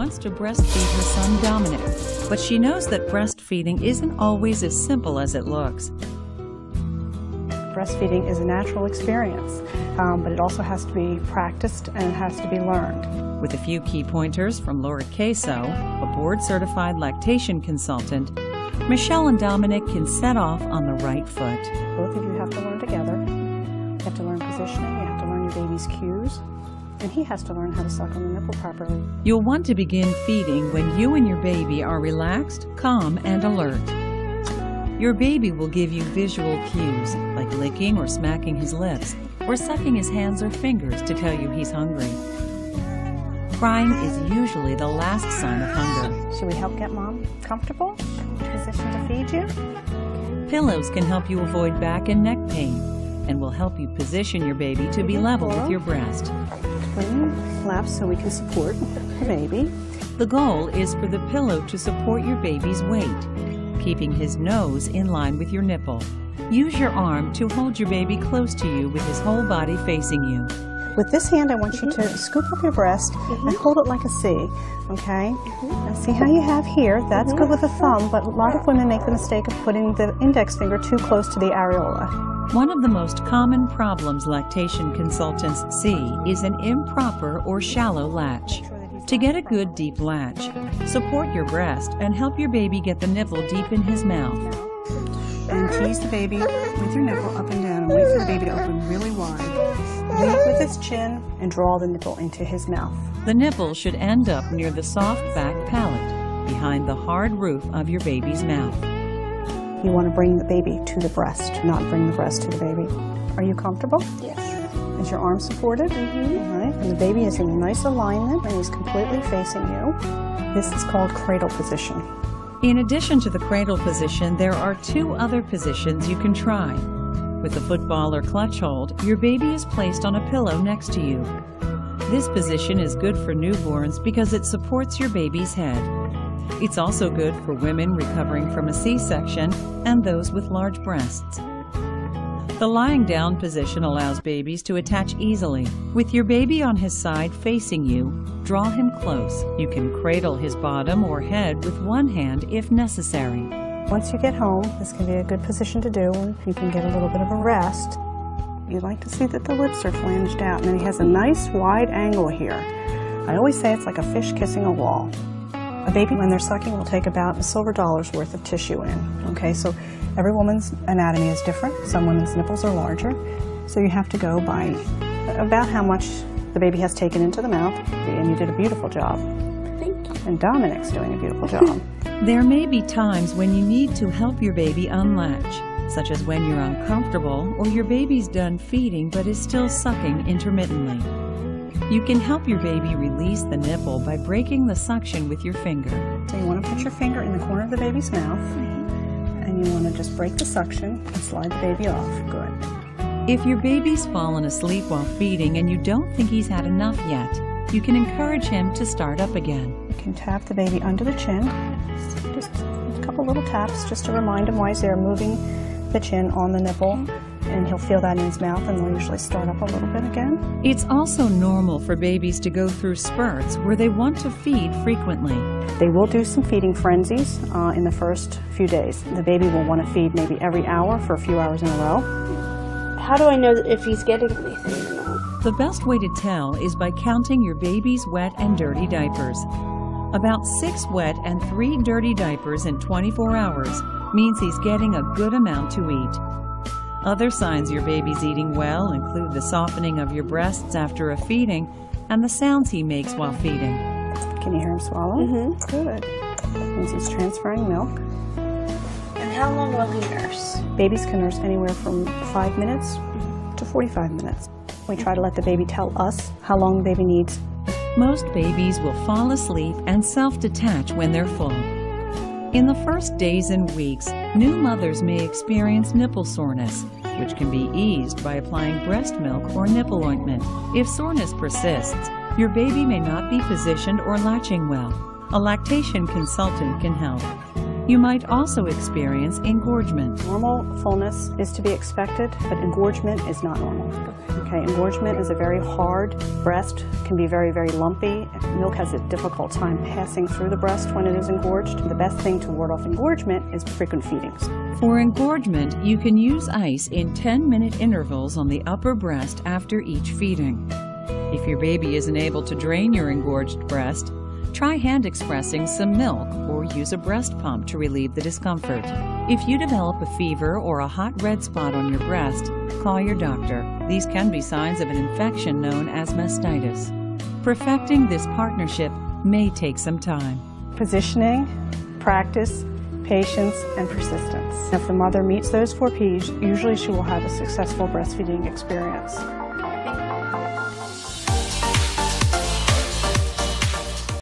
wants to breastfeed her son Dominic, but she knows that breastfeeding isn't always as simple as it looks. Breastfeeding is a natural experience, but it also has to be practiced and it has to be learned. With a few key pointers from Laura Queso, a board-certified lactation consultant, Michelle and Dominic can set off on the right foot. Both of you have to learn together. You have to learn positioning, you have to learn your baby's cues, and he has to learn how to suck on the nipple properly. You'll want to begin feeding when you and your baby are relaxed, calm, and alert. Your baby will give you visual cues, like licking or smacking his lips, or sucking his hands or fingers to tell you he's hungry. Crying is usually the last sign of hunger. Should we help get Mom comfortable? Position to feed you? Pillows can help you avoid back and neck pain, and will help you position your baby to be level with your breast. Bring left so we can support the baby. The goal is for the pillow to support your baby's weight, keeping his nose in line with your nipple. Use your arm to hold your baby close to you with his whole body facing you. With this hand, I want you to scoop up your breast and hold it like a C, okay? Now see how you have here? That's good with the thumb, but a lot of women make the mistake of putting the index finger too close to the areola. One of the most common problems lactation consultants see is an improper or shallow latch. To get a good deep latch, support your breast and help your baby get the nipple deep in his mouth. And tease the baby with your nipple up and down and wait for the baby to open really wide. Lead with his chin and draw the nipple into his mouth. The nipple should end up near the soft back palate, behind the hard roof of your baby's mouth. You want to bring the baby to the breast, not bring the breast to the baby. Are you comfortable? Yes. Is your arm supported? All right. And the baby is in a nice alignment and he's completely facing you. This is called cradle position. In addition to the cradle position, there are two other positions you can try. With the football or clutch hold, your baby is placed on a pillow next to you. This position is good for newborns because it supports your baby's head. It's also good for women recovering from a C-section and those with large breasts. The lying down position allows babies to attach easily. With your baby on his side facing you, draw him close. You can cradle his bottom or head with one hand if necessary. Once you get home, this can be a good position to do, and you can get a little bit of a rest. You like to see that the lips are flanged out, and then he has a nice wide angle here. I always say it's like a fish kissing a wall. A baby, when they're sucking, will take about $1 worth of tissue in. Okay, so every woman's anatomy is different. Some women's nipples are larger, so you have to go by about how much the baby has taken into the mouth, and you did a beautiful job. Thank you. And Dominic's doing a beautiful job. There may be times when you need to help your baby unlatch, such as when you're uncomfortable or your baby's done feeding but is still sucking intermittently. You can help your baby release the nipple by breaking the suction with your finger. So you want to put your finger in the corner of the baby's mouth, and you want to just break the suction and slide the baby off. Good. If your baby's fallen asleep while feeding and you don't think he's had enough yet, you can encourage him to start up again. You can tap the baby under the chin, just a couple little taps just to remind him while he's there, moving the chin on the nipple, and he'll feel that in his mouth and they'll usually start up a little bit again. It's also normal for babies to go through spurts where they want to feed frequently. They will do some feeding frenzies in the first few days. The baby will want to feed maybe every hour for a few hours in a row. How do I know if he's getting anything or not? The best way to tell is by counting your baby's wet and dirty diapers. About 6 wet and 3 dirty diapers in 24 hours means he's getting a good amount to eat. Other signs your baby's eating well include the softening of your breasts after a feeding and the sounds he makes while feeding. Can you hear him swallow? Good. That means he's transferring milk. And how long will he nurse? Babies can nurse anywhere from 5 minutes to 45 minutes. We try to let the baby tell us how long the baby needs. Most babies will fall asleep and self-detach when they're full. In the first days and weeks, new mothers may experience nipple soreness, which can be eased by applying breast milk or nipple ointment. If soreness persists, your baby may not be positioned or latching well. A lactation consultant can help. You might also experience engorgement. Normal fullness is to be expected, but engorgement is not normal. Okay, engorgement is a very hard. Breast can be very, very lumpy. Milk has a difficult time passing through the breast when it is engorged. The best thing to ward off engorgement is frequent feedings. For engorgement, you can use ice in 10-minute intervals on the upper breast after each feeding. If your baby isn't able to drain your engorged breast, try hand expressing some milk or use a breast pump to relieve the discomfort. If you develop a fever or a hot red spot on your breast, call your doctor. These can be signs of an infection known as mastitis. Perfecting this partnership may take some time. Positioning, practice, patience, and persistence. If the mother meets those 4 P's, usually she will have a successful breastfeeding experience.